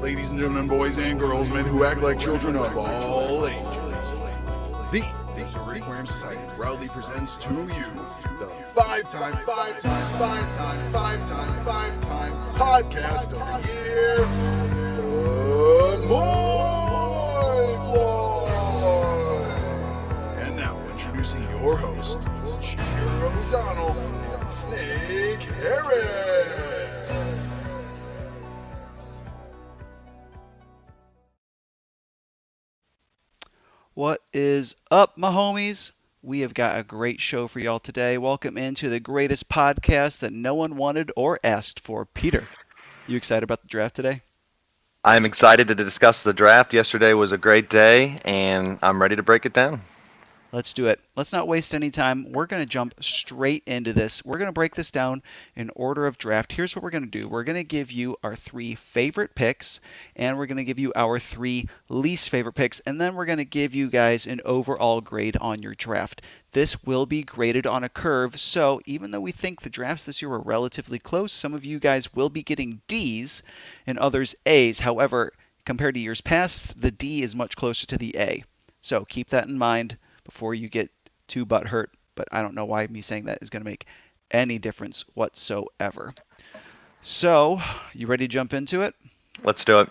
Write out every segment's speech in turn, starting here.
Ladies and gentlemen, boys and girls, men who act like children of all ages, the Aquarium Society proudly presents to you the five-time podcast of the year, the MOY. And now, introducing your host, Cheer O'Donnell and Snake Harris. What is up, my homies? We have got a great show for y'all today. Welcome into the greatest podcast that no one wanted or asked for. Peter, you excited about the draft today? I'm excited to discuss the draft. Yesterday was a great day, and I'm ready to break it down. Let's do it. Let's not waste any time. We're going to jump straight into this. We're going to break this down in order of draft. Here's what we're going to do. We're going to give you our 3 favorite picks, and we're going to give you our 3 least favorite picks, and then we're going to give you guys an overall grade on your draft. This will be graded on a curve, so even though we think the drafts this year were relatively close, some of you guys will be getting Ds and others As. However, compared to years past, the D is much closer to the A. So keep that in mind before you get too butthurt, but I don't know why me saying that is going to make any difference whatsoever. So, you ready to jump into it? Let's do it.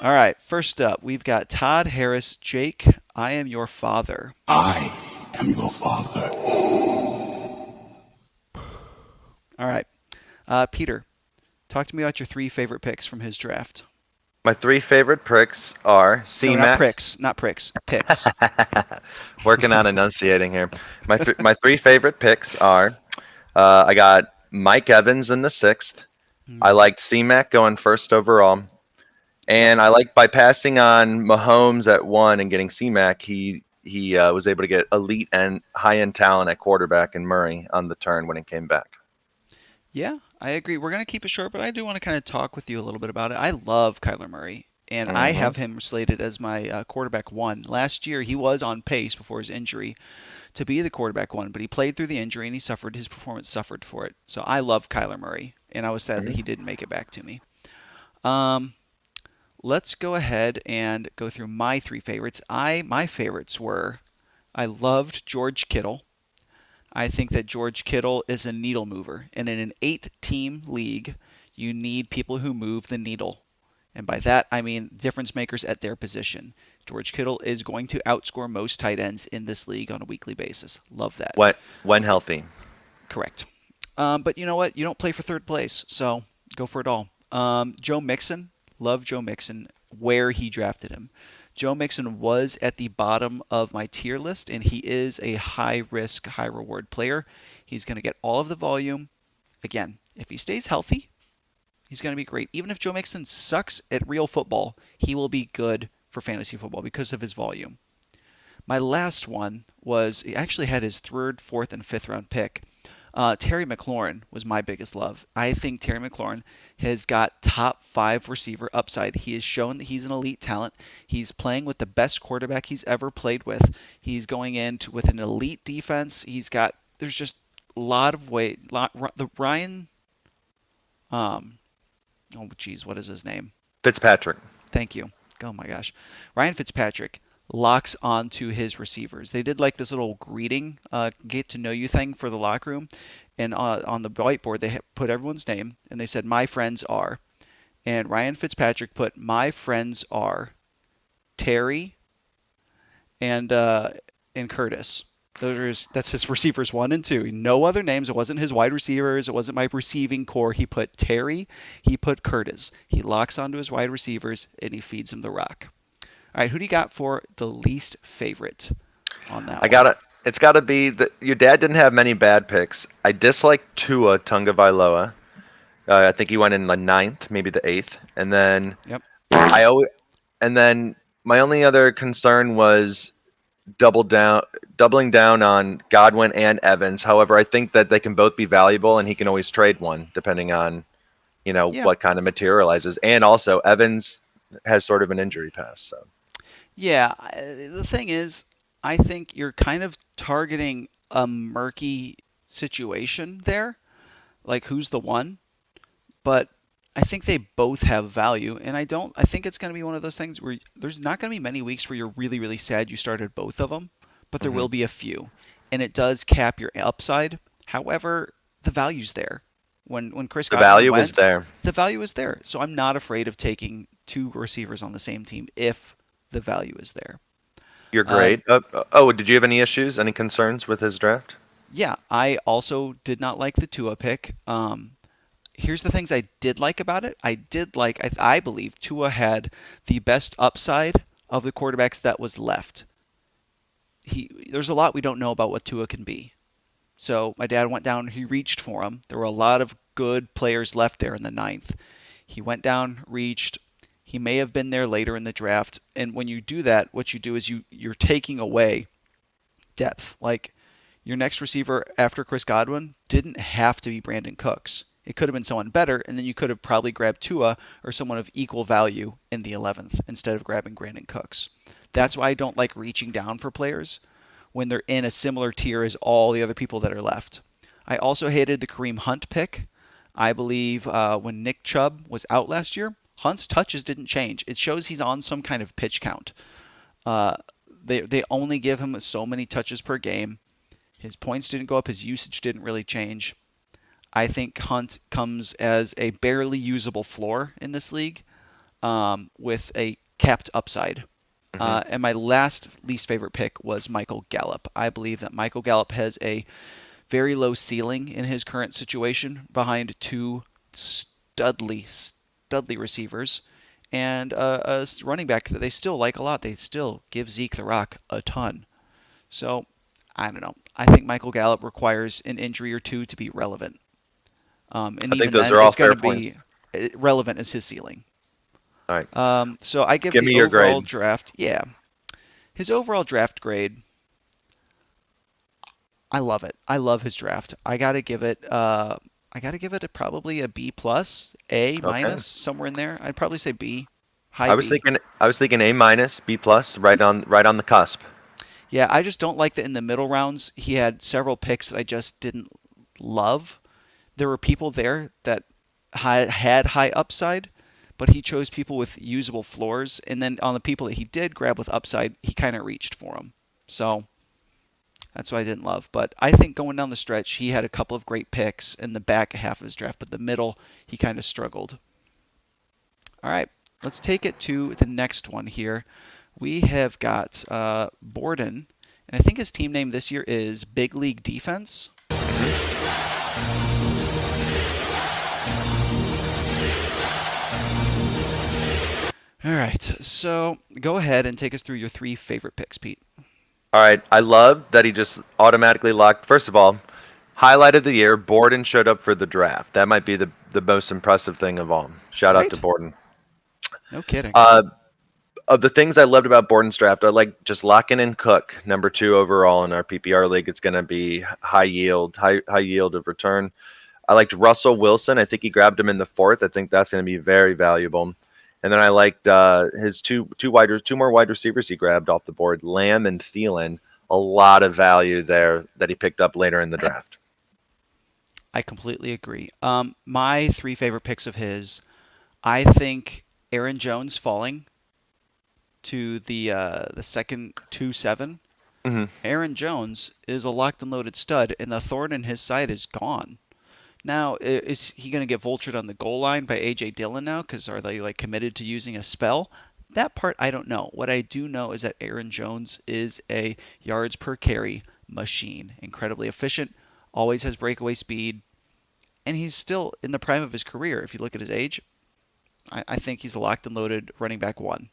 All right, first up, we've got Todd Harris. Jake, I am your father. I am your father. All right, Peter, talk to me about your 3 favorite picks from his draft. My 3 favorite picks are No, C-Mac. not pricks, picks. Working on enunciating here. My 3 favorite picks are I got Mike Evans in the 6th. I liked C-Mac going first overall. And I like by passing on Mahomes at 1 and getting C-Mac, he was able to get elite and high-end talent at quarterback in Murray on the turn when he came back. Yeah, I agree. We're going to keep it short, but I do want to kind of talk with you a little bit about it. I love Kyler Murray, and I have him slated as my quarterback 1. Last year, he was on pace before his injury to be the quarterback 1, but he played through the injury and his performance suffered for it. So I love Kyler Murray, and I was sad that he didn't make it back to me. Let's go ahead and go through my 3 favorites. My favorites were, I loved George Kittle. I think that George Kittle is a needle mover. And in an 8-team league, you need people who move the needle. And by that, I mean difference makers at their position. George Kittle is going to outscore most tight ends in this league on a weekly basis. Love that. When healthy. Correct. But you know what? You don't play for third place, so go for it all. Joe Mixon. Love Joe Mixon where he drafted him. Joe Mixon was at the bottom of my tier list, and he is a high-risk, high-reward player. He's going to get all of the volume. Again, if he stays healthy, he's going to be great. Even if Joe Mixon sucks at real football, he will be good for fantasy football because of his volume. My last one was, he actually had his 3rd, 4th, and 5th round pick. Terry McLaurin was my biggest love. I think Terry McLaurin has got top 5 receiver upside. He has shown that he's an elite talent. He's playing with the best quarterback he's ever played with. He's going in with an elite defense. There's just a lot of weight. The Ryan, what is his name? Fitzpatrick. Thank you. Oh my gosh. Ryan Fitzpatrick locks onto his receivers. They did like this little greeting, get to know you thing for the locker room. And on the whiteboard, they put everyone's name and they said, my friends are. And Ryan Fitzpatrick put, my friends are Terry and Curtis. That's his receivers 1 and 2. No other names. It wasn't his wide receivers. It wasn't my receiving core. He put Terry. He put Curtis. He locks onto his wide receivers and he feeds them the rock. All right, who do you got for the least favorite on that one? It's got to be that your dad didn't have many bad picks. I dislike Tua Tagovailoa. I think he went in the 9th, maybe the 8th, and then Yep. and then my only other concern was doubling down on Godwin and Evans. However, I think that they can both be valuable, and he can always trade one depending on what kind of materializes. And also, Evans has sort of an injury past, so. Yeah, the thing is, I think you're kind of targeting a murky situation there, like who's the one. But I think they both have value, and I think it's going to be one of those things where there's not going to be many weeks where you're really, really sad you started both of them, but there Hmm. will be a few, and it does cap your upside. However, the value's there. When Chris The Godwin value was went, there. the value is there. So I'm not afraid of taking two receivers on the same team if the value is there. You're Uh, great. Oh, did you have any issues, any concerns with his draft? yeah, I also did not like the Tua pick. Here's the things I did like about it. I believe Tua had the best upside of the quarterbacks that was left. There's a lot we don't know about what Tua can be. So my dad went down, he reached for him. There were a lot of good players left there in the ninth. He went down, reached. He may have been there later in the draft. And when you do that, what you do is you're taking away depth. Like your next receiver after Chris Godwin didn't have to be Brandon Cooks. It could have been someone better, and then you could have probably grabbed Tua or someone of equal value in the 11th instead of grabbing Brandon Cooks. That's why I don't like reaching down for players when they're in a similar tier as all the other people that are left. I also hated the Kareem Hunt pick. I believe when Nick Chubb was out last year, Hunt's touches didn't change. It shows he's on some kind of pitch count. Uh, they only give him so many touches per game. His points didn't go up. His usage didn't really change. I think Hunt comes as a barely usable floor in this league with a capped upside. Hmm. And my last least favorite pick was Michael Gallup. I believe that Michael Gallup has a very low ceiling in his current situation behind two studly receivers and a running back that they still like a lot. They still give Zeke the rock a ton. So I don't know. I think Michael Gallup requires an injury or two to be relevant. And I think even those then, are all it's going fair to points. be relevant as his ceiling. All right, So I give give the me your overall grade. draft, yeah, his overall draft grade. I love it. I love his draft. I gotta give it probably a B plus, A Okay. minus, somewhere in there. I'd probably say B, high I was B. thinking I was thinking A minus, B plus, right on the cusp. Yeah, I just don't like that in the middle rounds he had several picks that I just didn't love. There were people there that had high upside, but he chose people with usable floors, and then on the people that he did grab with upside, he kind of reached for them. So that's what I didn't love. But I think going down the stretch, he had a couple of great picks in the back half of his draft, but the middle, he kind of struggled. All right, let's take it to the next one here. We have got Borden, and I think his team name this year is Big League Defense. Hmm. All right, so go ahead and take us through your three favorite picks, Pete. All right, I love that he just automatically locked. First of all, highlight of the year, Borden showed up for the draft. That might be the most impressive thing of all. Shout out to Right? Borden. No kidding. Uh, of the things I loved about Borden's draft, I like just locking in Cook, number 2 overall in our PPR league. It's going to be high yield of return. I liked Russell Wilson. I think he grabbed him in the 4th. I think that's going to be very valuable. And then I liked his two more wide receivers he grabbed off the board, Lamb and Thielen. A lot of value there that he picked up later in the draft. I completely agree. My three favorite picks of his, I think Aaron Jones falling to the second 2-7. Hmm. Aaron Jones is a locked and loaded stud, and the thorn in his side is gone. Now, is he going to get vultured on the goal line by A.J. Dillon now? Because are they like committed to using a spell? That part I don't know. What I do know is that Aaron Jones is a yards per carry machine, incredibly efficient, always has breakaway speed, and he's still in the prime of his career. If you look at his age, I think he's a locked and loaded running back one.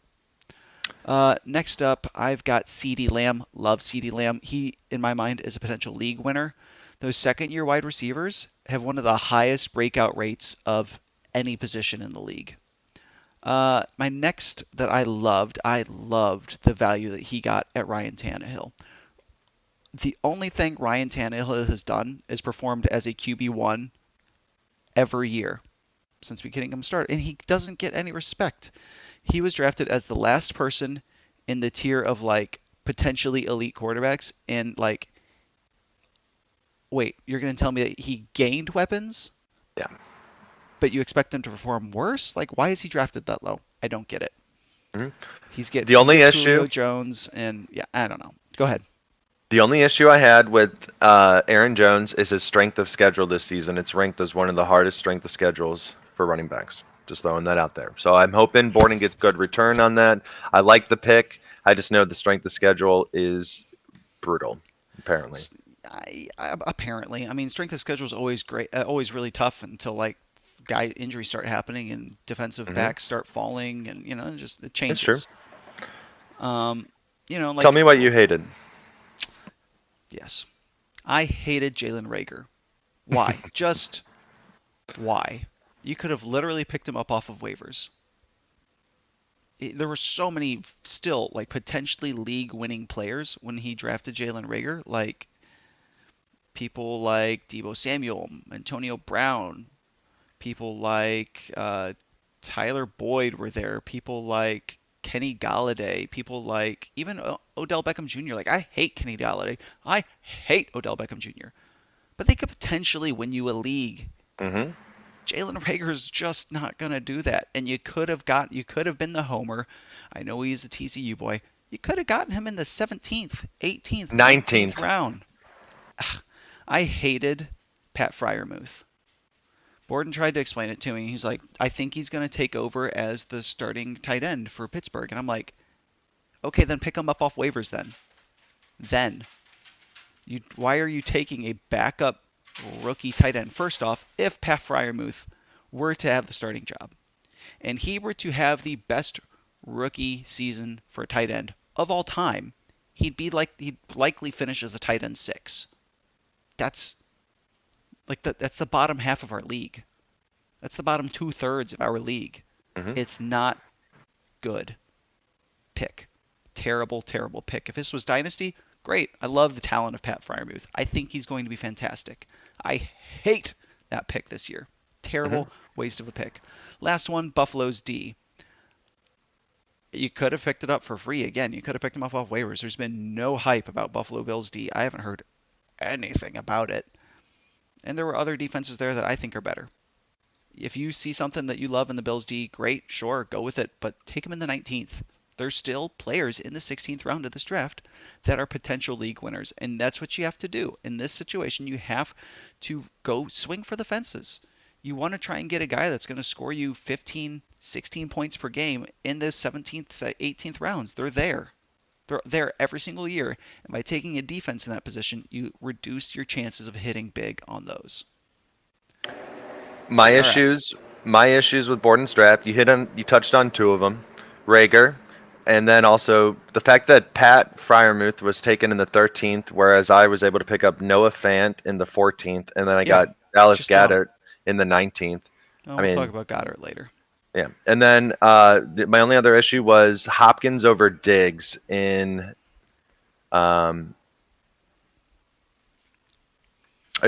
Next up, I've got CeeDee Lamb. Love CeeDee Lamb. He, in my mind, is a potential league winner. Those second-year wide receivers have one of the highest breakout rates of any position in the league. My next that I loved the value that he got at Ryan Tannehill. The only thing Ryan Tannehill has done is performed as a QB1 every year since we getting him started, and he doesn't get any respect. He was drafted as the last person in the tier of like potentially elite quarterbacks, and like, wait, you're gonna tell me that he gained weapons, Yeah. but you expect him to perform worse? Like, why is he drafted that low? I don't get it. Mhm. The He only gets issue, Julio Jones, and yeah, I don't know. Go ahead. the only issue I had with Aaron Jones is his strength of schedule this season. It's ranked as one of the hardest strength of schedules for running backs. Just throwing that out there. So I'm hoping Borden gets good return on that. I like the pick. I just know the strength of schedule is brutal, apparently. Apparently, I mean, strength of schedule is always great, always really tough until like guy injuries start happening and defensive Hmm. backs start falling, and just it It's true. changes. Um, Tell like me what you hated. yes, I hated Jalen Rager. Why? Just why? You could have literally picked him up off of waivers. There were so many still like potentially league-winning players when he drafted Jalen Rager, like people like Deebo Samuel, Antonio Brown, people like Tyler Boyd were there, people like Kenny Galladay, people like even Odell Beckham Jr. Like, I hate Kenny Galladay. I hate Odell Beckham Jr. But they could potentially win you a league. Hmm. Jalen Rager's just not gonna do that. And you could have been the homer. I know he's a TCU boy. You could have gotten him in the 17th, 18th, 19th 19th. round. I hated Pat Fryermuth. Borden tried to explain it to me. He's like, I think he's going to take over as the starting tight end for Pittsburgh. And I'm like, okay, then pick him up off waivers then. Why are you taking a backup rookie tight end? First off, if Pat Fryermuth were to have the starting job and he were to have the best rookie season for a tight end of all time, he'd likely finish as a tight end 6. That's that's the bottom half of our league. That's the bottom 2/3 of our league. Hmm. It's not good. Pick. Terrible, terrible pick. If this was Dynasty, great. I love the talent of Pat Fryermuth. I think he's going to be fantastic. I hate that pick this year. Terrible waste of a pick. Last one, Buffalo's D. You could have picked it up for free. Again, you could have picked him up off waivers. There's been no hype about Buffalo Bills D. I haven't heard anything about it. And there were other defenses there that I think are better. If you see something that you love in the Bills D, great, sure, go with it, but take him in the 19th. There's still players in the 16th round of this draft that are potential league winners, and that's what you have to do. In this situation, you have to go swing for the fences. You want to try and get a guy that's going to score you 15, 16 points per game in the 17th, 18th rounds. They're there. They're there every single year, and by taking a defense in that position, you reduce your chances of hitting big on those. My All right. issues with Borden's draft. You touched on 2 of them, Rager, and then also the fact that Pat Fryermuth was taken in the 13th, whereas I was able to pick up Noah Fant in the 14th, and then I got Dallas just dumb. Goedert in the 19th. Oh, we'll talk about Goddard later. Yeah, and then my only other issue was Hopkins over Diggs in. Or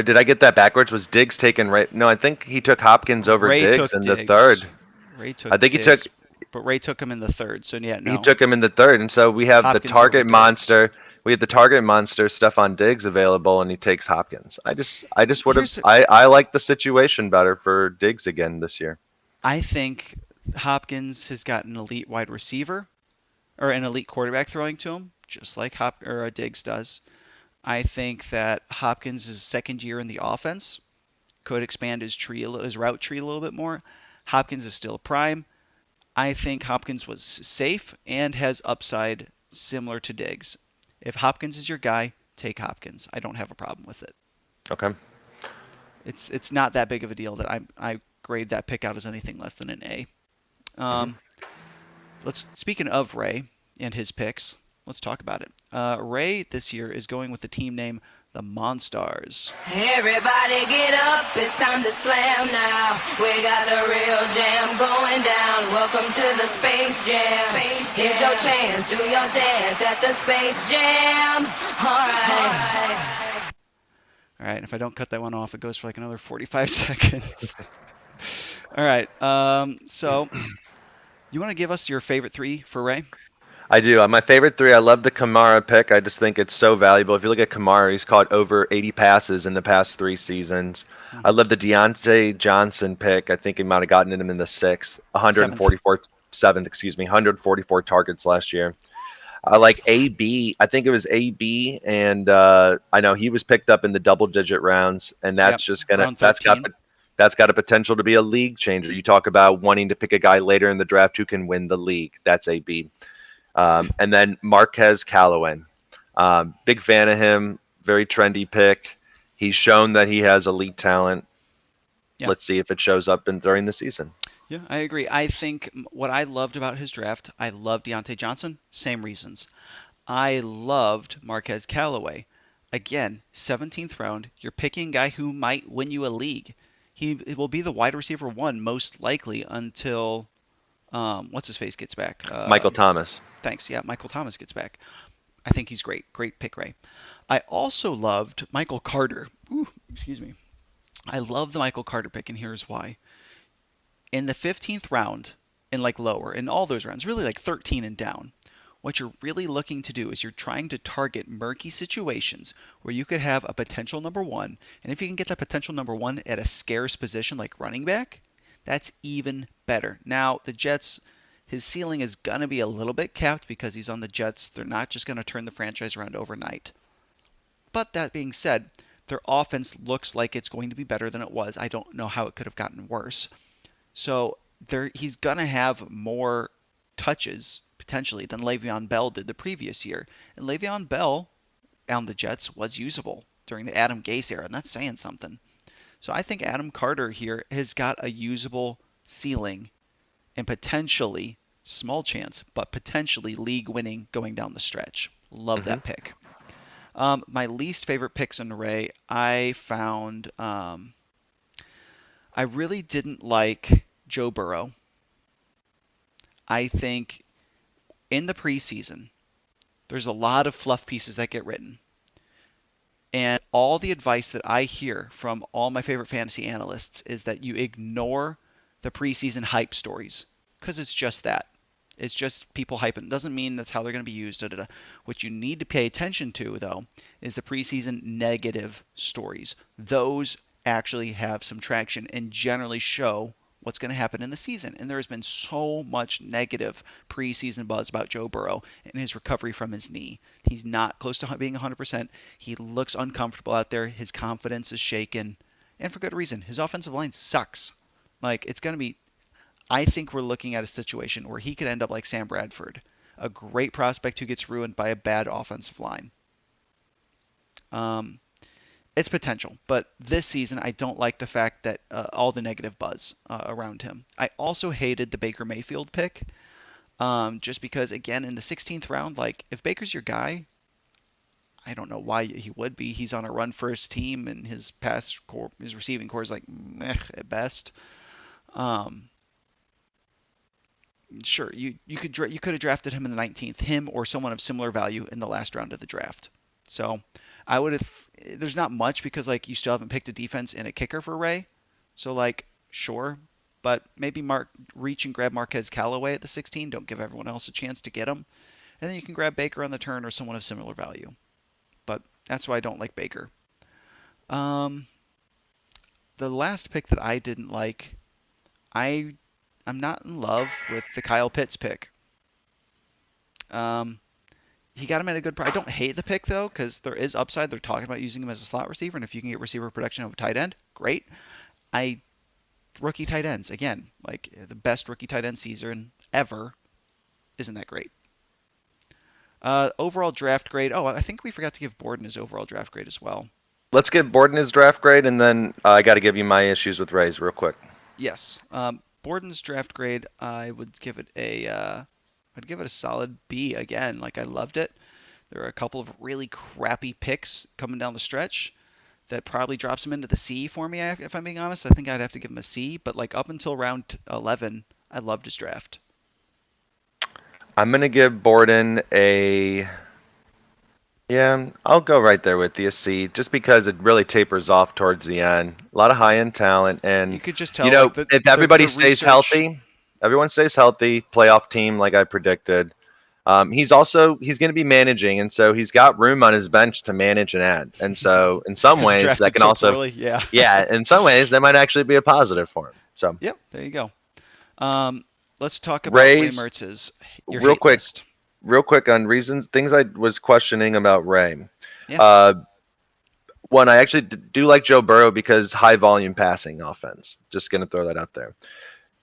did I get that backwards? Was Diggs taken right? No, I think he took Hopkins over Ray Diggs took in Diggs. the 3rd. Ray took I think Diggs, he took. but Ray took him in the 3rd. So yeah, no. He took him in the 3rd, and so we have Hopkins the over target Diggs. monster. We have the target monster Stephon Diggs available, and he takes Hopkins. I just would have. I like the situation better for Diggs again this year. I think Hopkins has got an elite wide receiver or an elite quarterback throwing to him, just like Diggs does. I think that Hopkins' second year in the offense could expand his route tree a little bit more. Hopkins is still prime. I think Hopkins was safe and has upside similar to Diggs. If Hopkins is your guy, take Hopkins. I don't have a problem with it. Okay. It's not that big of a deal that I grade that pick out as anything less than an A. Speaking of Ray and his picks, let's talk about it. Ray this year is going with the team name the Monstars. Everybody get up, it's time to slam now. We got the real jam going down. Welcome to the Space Jam. Here's your chance, do your dance at the Space Jam. Alright. Alright, if I don't cut that one off, it goes for like another 45 seconds. Alright, so you want to give us your favorite 3 for Ray? I do. My favorite three, I love the Kamara pick. I just think it's so valuable. If you look at Kamara, he's caught over 80 passes in the past 3 seasons. I Mhm. love the Deontay Johnson pick. I think he might have gotten him in the sixth, Seventh. 7th, excuse me, 144 targets last year. I like AB. I think it was AB, and I know he was picked up in the double-digit rounds, and Yep. that's just gonna Round 13. that's got a potential to be a league changer. You talk about wanting to pick a guy later in the draft who can win the league. That's AB. And then Marquez Callaway. Big fan of him. Very trendy pick. He's shown that he has elite talent. Yeah. Let's see if it shows up during the season. Yeah, I agree. I think what I loved about his draft, I loved Deontay Johnson, same reasons. I loved Marquez Callaway. Again, 17th round, you're picking a guy who might win you a league. He will be the wide receiver one most likely until what's his face gets back. Michael Thomas. Thanks. Yeah, Michael Thomas gets back. I think he's great. Great pick, Ray. I also loved Michael Carter. Ooh, excuse me. I love the Michael Carter pick, and here's why. In the 15th round, and like lower, in all those rounds, really like 13 and down, what you're really looking to do is you're trying to target murky situations where you could have a potential number one, and if you can get that potential number one at a scarce position like running back, that's even better. Now, the Jets, his ceiling is going to be a little bit capped because he's on the Jets. They're not just going to turn the franchise around overnight. But that being said, their offense looks like it's going to be better than it was. I don't know how it could have gotten worse. So he's going to have more touches potentially than Le'Veon Bell did the previous year. And Le'Veon Bell on the Jets was usable during the Adam Gase era, and that's saying something. So I think Adam Carter here has got a usable ceiling and potentially, small chance, but potentially league winning going down the stretch. Love that pick. My least favorite picks in Ray, I found I really didn't like Joe Burrow. I think in the preseason, there's a lot of fluff pieces that get written. And all the advice that I hear from all my favorite fantasy analysts is that you ignore the preseason hype stories because it's just that. It's just people hyping. It doesn't mean that's how they're going to be used. Da, da, da. What you need to pay attention to, though, is the preseason negative stories. Those actually have some traction and generally show what's going to happen in the season. And there has been so much negative preseason buzz about Joe Burrow and his recovery from his knee. He's not close to being 100%. He looks uncomfortable out there. His confidence is shaken. And for good reason. His offensive line sucks. Like, it's going to be... I think we're looking at a situation where he could end up like Sam Bradford, a great prospect who gets ruined by a bad offensive line. It's potential, but this season I don't like the fact that all the negative buzz around him. I also hated the Baker Mayfield pick, just because again in the 16th round, like if Baker's your guy, I don't know why he would be. He's on a run first team, and his his receiving core is like meh at best. Sure, you could have drafted him in the 19th, him or someone of similar value in the last round of the draft. So I would have. There's not much because like you still haven't picked a defense and a kicker for Ray. So like sure, but maybe reach and grab Marquez Callaway at the 16. Don't give everyone else a chance to get him, and then you can grab Baker on the turn or someone of similar value. But that's why I don't like Baker. The last pick that I didn't like, I'm not in love with the Kyle Pitts pick. He got him at a good price. I don't hate the pick, though, because there is upside. They're talking about using him as a slot receiver, and if you can get receiver production of a tight end, great. Rookie tight ends, again, like the best rookie tight end season ever, isn't that great. Overall draft grade. Oh, I think we forgot to give Borden his overall draft grade as well. Let's give Borden his draft grade, and then I got to give you my issues with Ray's real quick. Yes. Borden's draft grade, I would give it a solid B again. Like I loved it. There are a couple of really crappy picks coming down the stretch that probably drops him into the C for me. If I'm being honest, I think I'd have to give him a C. But like up until round 11, I loved his draft. I'm gonna give Borden a. Yeah, I'll go right there with you, a C, just because it really tapers off towards the end. A lot of high-end talent, and you could just tell. If everybody stays healthy, everyone stays healthy, playoff team like I predicted. He's going to be managing, and so he's got room on his bench to manage and add. And so in some Because he ways that drafted can so also, poorly. Yeah. yeah, in some ways that might actually be a positive for him. So Yep. There you go. Um, let's talk about Ray Ray's Mertz's your real hate quick, list. real quick on reasons, things I was questioning about Ray. Yeah. One, I actually do like Joe Burrow because high volume passing offense. Just going to throw that out there.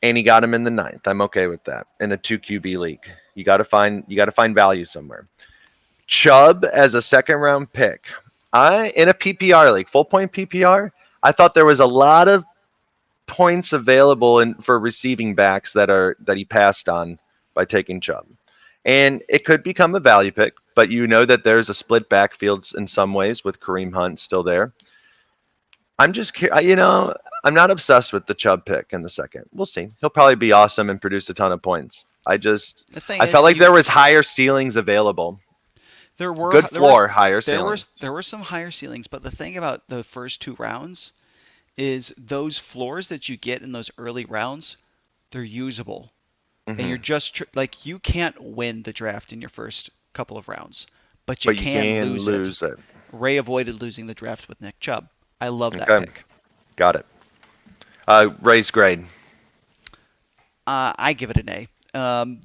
And he got him in the ninth. I'm okay with that in a 2 QB league. You got to find value somewhere. Chubb as a second round pick. In a PPR league, full point PPR, I thought there was a lot of points available for receiving backs that he passed on by taking Chubb. And it could become a value pick, but you know that there's a split backfield in some ways with Kareem Hunt still there. I'm just, I'm not obsessed with the Chubb pick in the second. We'll see. He'll probably be awesome and produce a ton of points. I felt like there was higher ceilings available. There were good floor, higher ceilings. There were some higher ceilings, but the thing about the first 2 rounds is those floors that you get in those early rounds, they're usable. And you're just like, you can't win the draft in your first couple of rounds, but you can lose it. Ray avoided losing the draft with Nick Chubb. I love that pick. Got it. Ray's grade. I give it an A.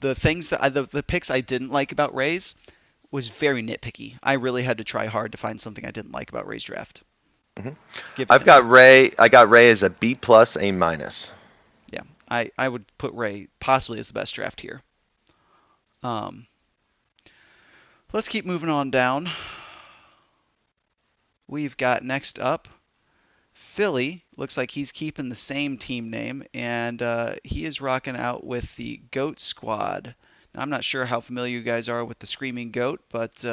The things that the picks I didn't like about Ray's was very nitpicky. I really had to try hard to find something I didn't like about Ray's draft. I got Ray as a B+, A-. Yeah, I would put Ray possibly as the best draft here. Let's keep moving on down. We've got next up Philly. Looks like he's keeping the same team name, and he is rocking out with the Goat Squad. Now, I'm not sure how familiar you guys are with the Screaming Goat, but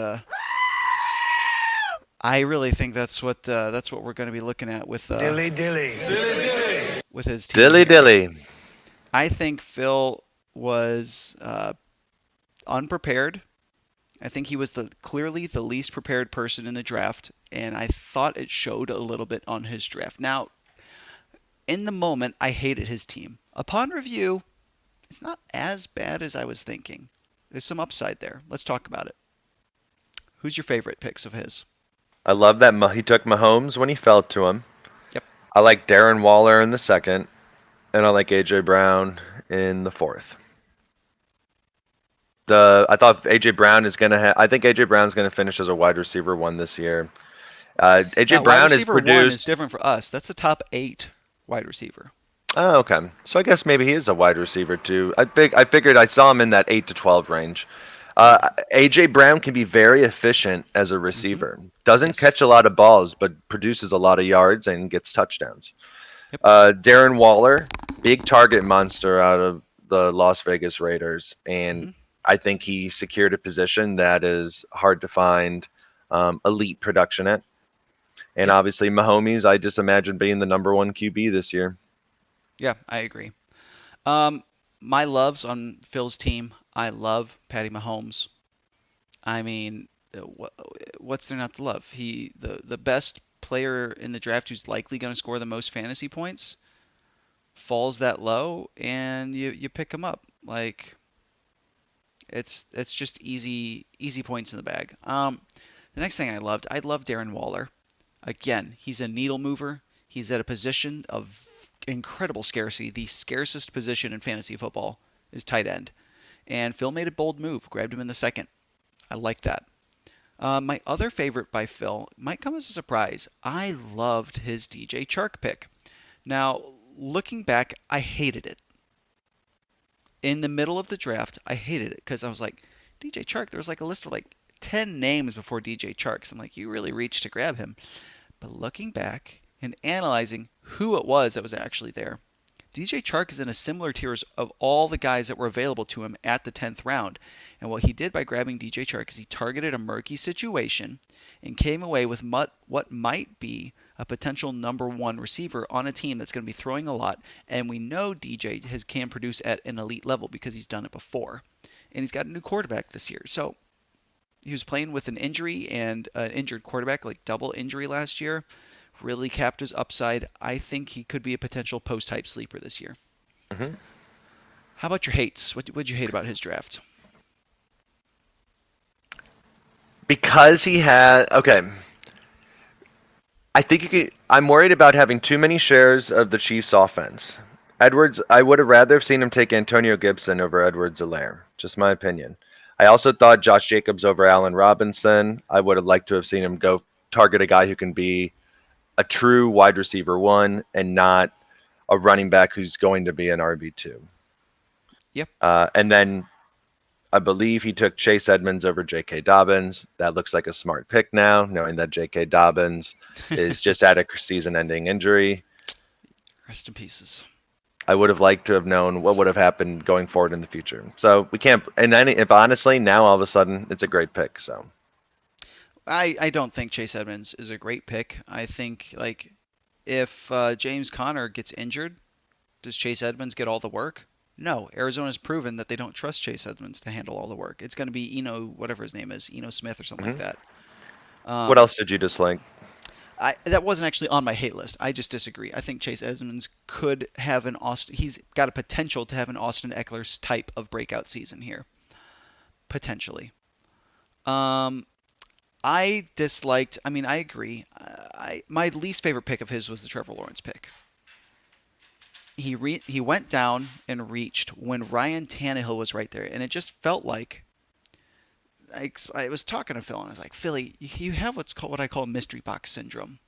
I really think that's what we're going to be looking at with Dilly dilly. Dilly dilly. With his team. Dilly dilly. I think Phil was unprepared. I think he was clearly the least prepared person in the draft, and I thought it showed a little bit on his draft. Now, in the moment, I hated his team. Upon review, it's not as bad as I was thinking. There's some upside there. Let's talk about it. Who's your favorite picks of his? I love that he took Mahomes when he fell to him. Yep. I like Darren Waller in the second, and I like A.J. Brown in the fourth. I thought A.J. Brown is going to I think A.J. Brown's going to finish as a wide receiver 1 this year. A.J. Brown is produced. Wide receiver 1 is different for us. That's a top 8 wide receiver. Oh, okay. So I guess maybe he is a wide receiver too. I figured I saw him in that 8 to 12 range. A.J. Brown can be very efficient as a receiver. Doesn't catch a lot of balls, but produces a lot of yards and gets touchdowns. Yep. Darren Waller, big target monster out of the Las Vegas Raiders, and I think he secured a position that is hard to find elite production at. And obviously Mahomes, I just imagine being the number 1 QB this year. Yeah, I agree. My loves on Phil's team, I love Patty Mahomes. I mean, what's there not to love? The best player in the draft who's likely going to score the most fantasy points falls that low, and you pick him up. Like, it's just easy points in the bag. The next thing I loved Darren Waller. Again, he's a needle mover. He's at a position of incredible scarcity. The scarcest position in fantasy football is tight end. And Phil made a bold move, grabbed him in the second. I like that. My other favorite by Phil might come as a surprise. I loved his DJ Chark pick. Now, looking back, I hated it. In the middle of the draft, I hated it because I was like, DJ Chark, there was like a list of like 10 names before DJ Chark. So I'm like, you really reached to grab him. But looking back and analyzing who it was that was actually there, DJ Chark is in a similar tier of all the guys that were available to him at the 10th round. And what he did by grabbing DJ Chark is he targeted a murky situation and came away with what might be a potential number 1 receiver on a team that's going to be throwing a lot. And we know DJ can produce at an elite level because he's done it before. And he's got a new quarterback this year. So he was playing with an injury and an injured quarterback, like double injury last year. Really capped his upside. I think he could be a potential post-type sleeper this year. Mm-hmm. How about your hates? What did you hate about his draft? Because he had okay. I think you could. I'm worried about having too many shares of the Chiefs' offense. Edwards, I would have rather have seen him take Antonio Gibson over Edwards-Helaire. Just my opinion. I also thought Josh Jacobs over Allen Robinson. I would have liked to have seen him go target a guy who can be a true wide receiver one and not a running back who's going to be an RB2. Yep. And then I believe he took Chase Edmonds over J.K. Dobbins. That looks like a smart pick now, knowing that J.K. Dobbins is just at a season-ending injury. Rest in pieces. I would have liked to have known what would have happened going forward in the future. So we can't. And then, if honestly, now all of a sudden it's a great pick. So I don't think Chase Edmonds is a great pick. I think like if James Conner gets injured, does Chase Edmonds get all the work? No. Arizona's proven that they don't trust Chase Edmonds to handle all the work. It's going to be whatever his name is, Eno Smith or something like that. what else did you dislike? That wasn't actually on my hate list. I just disagree. I think Chase Edmonds could have an Austin. He's got a potential to have an Austin Eckler's type of breakout season here, potentially. I disliked. I mean, I agree. My least favorite pick of his was the Trevor Lawrence pick. He went down and reached when Ryan Tannehill was right there, and it just felt like. I was talking to Phil, and I was like, Philly, you have what I call mystery box syndrome.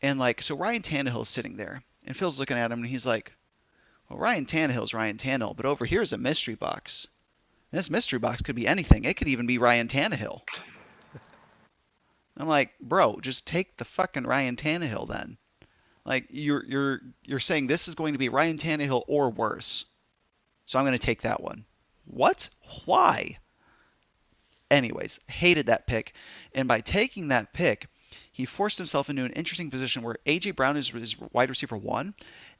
And like, so Ryan Tannehill's sitting there, and Phil's looking at him, and he's like, well, Ryan Tannehill's Ryan Tannehill, but over here's a mystery box. And this mystery box could be anything. It could even be Ryan Tannehill. I'm like, bro, just take the fucking Ryan Tannehill then. Like, you're saying this is going to be Ryan Tannehill or worse. So I'm going to take that one. What? Why? Anyways, hated that pick. And by taking that pick, he forced himself into an interesting position where A.J. Brown is wide receiver 1,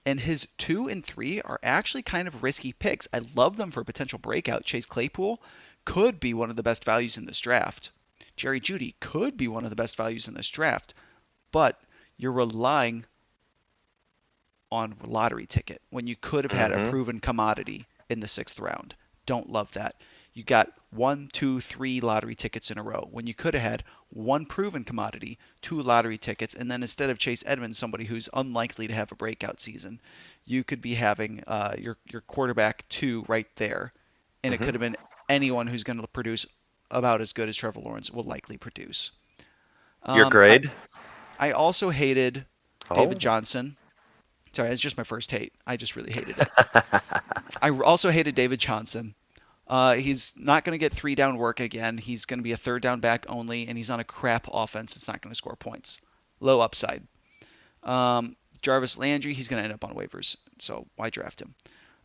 and his 2 and 3 are actually kind of risky picks. I love them for a potential breakout. Chase Claypool could be one of the best values in this draft. Jerry Jeudy could be one of the best values in this draft. But you're relying on lottery ticket when you could have had a proven commodity in the 6th round. Don't love that. You got 1, 2, 3 lottery tickets in a row when you could have had 1 proven commodity, 2 lottery tickets, and then instead of Chase Edmonds, somebody who's unlikely to have a breakout season, you could be having your quarterback 2 right there, and it could have been anyone who's going to produce about as good as Trevor Lawrence will likely produce. Your grade? I also hated David Johnson. Sorry, it's just my first hate. I just really hated it. I also hated David Johnson. He's not going to get 3 down work again. He's going to be a 3rd down back only, and he's on a crap offense. It's not going to score points. Low upside. Jarvis Landry, he's going to end up on waivers, so why draft him?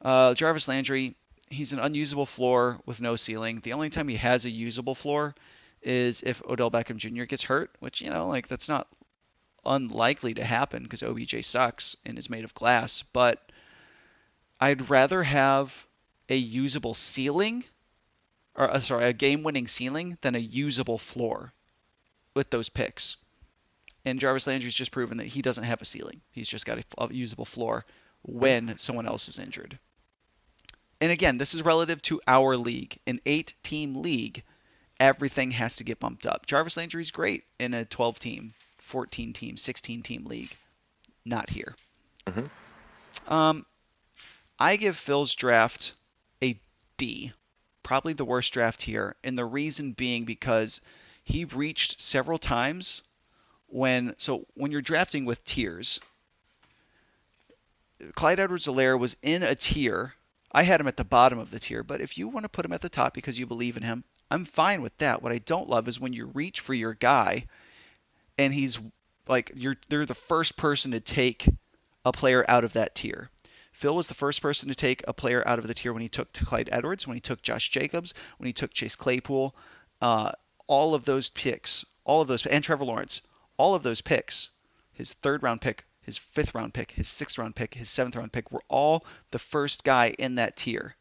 Jarvis Landry, he's an unusable floor with no ceiling. The only time he has a usable floor is if Odell Beckham Jr. gets hurt, which, like that's not unlikely to happen because OBJ sucks and is made of glass, but I'd rather have a usable ceiling, or a game-winning ceiling than a usable floor with those picks. And Jarvis Landry's just proven that he doesn't have a ceiling. He's just got a usable floor when someone else is injured. And again, this is relative to our league. An 8-team league, everything has to get bumped up. Jarvis Landry's great in a 12-team, 14-team, 16-team league. Not here. I give Phil's draft a D. Probably the worst draft here. And the reason being because he reached several times when you're drafting with tiers, Clyde Edwards-Helaire was in a tier. I had him at the bottom of the tier, but if you want to put him at the top because you believe in him, I'm fine with that. What I don't love is when you reach for your guy and he's like, they're the first person to take a player out of that tier. Phil was the first person to take a player out of the tier when he took Clyde Edwards, when he took Josh Jacobs, when he took Chase Claypool. All of those picks, and Trevor Lawrence, all of those picks, his 3rd round pick, his 5th round pick, his 6th round pick, his 7th round pick, were all the first guy in that tier.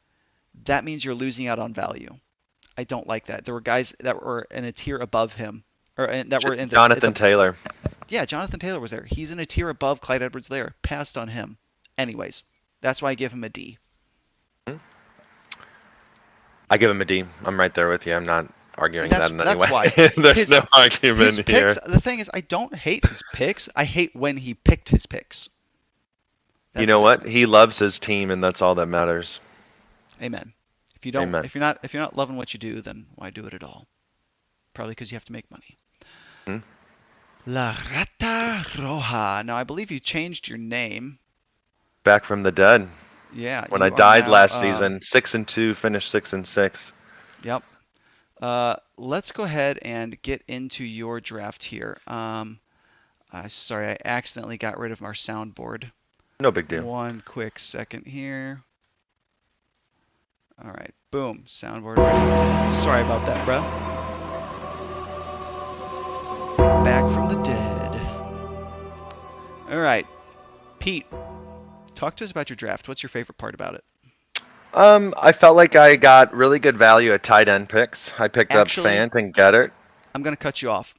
That means you're losing out on value. I don't like that. There were guys that were in a tier above him, that were in the Jonathan Taylor. Yeah, Jonathan Taylor was there. He's in a tier above Clyde Edwards-Helaire. Passed on him. Anyways, that's why I give him a D. I give him a D. I'm right there with you. I'm not arguing That's- that in any that's way. why. There's His- no argument His here. picks. The thing is, I don't hate his picks. I hate when he picked his picks. You That's know the what? difference. He loves his team, and that's all that matters. Amen. If you don't, Amen. if you're not loving what you do, then why do it at all? Probably because you have to make money. Hmm? La Rata Roja. Now I believe you changed your name. Back from the dead. Yeah. When you I are died now, last season, 6-2, finished 6-6. Yep. Let's go ahead and get into your draft here. Sorry, I accidentally got rid of our soundboard. No big deal. One quick second here. All right, boom, soundboard ready. Sorry about that, bro. Back from the dead. All right, Pete, talk to us about your draft. What's your favorite part about it? I felt like I got really good value at tight end picks. I picked Actually- up Fant and Gettert. I'm gonna cut you off.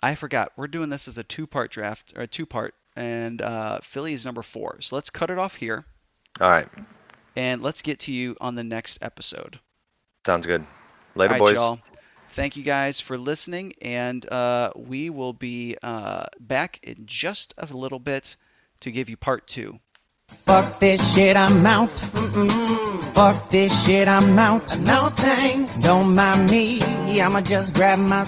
I forgot. We're doing this as a two-part draft, or a two-part, and Philly is number 4. So let's cut it off here, All right. and let's get to you on the next episode. Sounds good. Later, All right, boys. y'all. Thank you guys for listening, and we will be back in just a little bit to give you part 2. Fuck this shit, I'm out. Fuck this shit, I'm out. No thanks. Don't mind me, I'ma just grab my